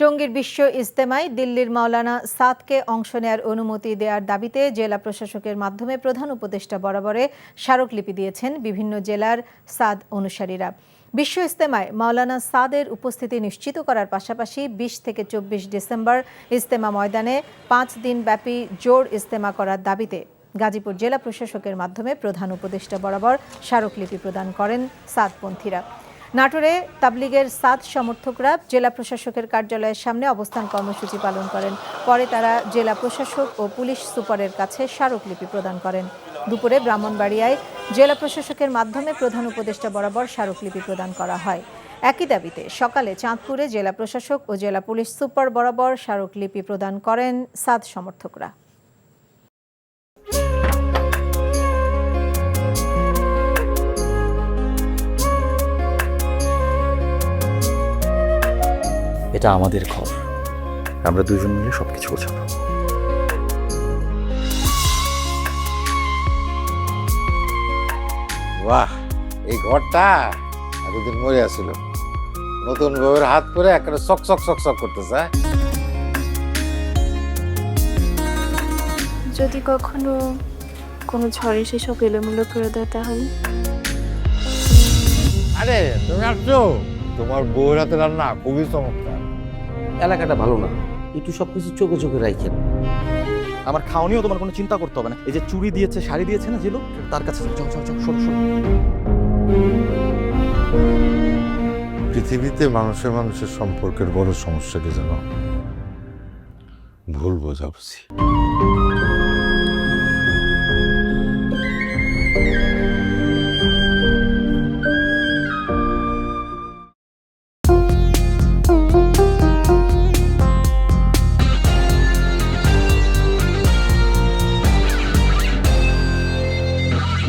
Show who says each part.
Speaker 1: টঙ্গীর বিশ্ব ইজতেমায় দিল্লির মাওলানা সাদকে অংশ নেয়ার অনুমতি দেওয়ার দাবিতে জেলা প্রশাসকের মাধ্যমে প্রধান উপদেষ্টা বরাবরে স্মারকলিপি দিয়েছেন বিভিন্ন জেলার সাদ অনুসারীরা। বিশ্ব ইজতেমায় মাওলানা সাদের উপস্থিতি নিশ্চিত করার পাশাপাশি ২০ থেকে ২৪ ডিসেম্বর ইজতেমা ময়দানে ৫ দিনব্যাপী জোর ইজতেমা করার দাবিতে গাজীপুর জেলা প্রশাসকের মাধ্যমে প্রধান উপদেষ্টা বরাবর স্মারকলিপি প্রদান করেন সাদপন্থীরা। নাটোরে তাবলিগের সাদ সমর্থকরা জেলা প্রশাসকের কার্যালয়ের সামনে অবস্থান কর্মসূচি পালন করেন। পরে তারা জেলা প্রশাসক ও পুলিশ সুপারের কাছে স্মারকলিপি প্রদান করেন। দুপুরে ব্রাহ্মণবাড়িয়ায় জেলা প্রশাসকের মাধ্যমে প্রধান উপদেষ্টা বরাবর স্মারকলিপি প্রদান করা হয়। একই দাবিতে সকালে চাঁদপুরে জেলা প্রশাসক ও জেলা পুলিশ সুপার বরাবর স্মারকলিপি প্রদান করেন সাদ সমর্থকরা।
Speaker 2: এটা আমাদের ঘর, আমরা দুজন মিলে সবকিছু গোছাবো।
Speaker 3: বাহ, এই ঘরটা এতদিন মরে আসছিল, নতুন বউয়ের হাত পরে একটা চক চক চক চক করতেছে।
Speaker 4: যদি কখনো কোনো ঝড় এসে সব এলোমেলো করে দেয় তাহলে?
Speaker 3: আরে তুমি আসছো, তোমার বউয়ের হাতে রান্না খুবই চমৎকার।
Speaker 2: এলাকাটা ভালো না, একটু সবকিছু চোখে চোখে রাখেন। আমার খাওয়ানিও তোমার কোনো চিন্তা করতে হবে না। এই যে চুড়ি দিয়েছে, শাড়ি দিয়েছে না জিলু, তার কাছে চল চল চল, শোনো শোনো।
Speaker 3: পৃথিবীতে মানুষের মানুষের সম্পর্কের বড় সমস্যা কি জানো? ভুল বোঝাবুঝি।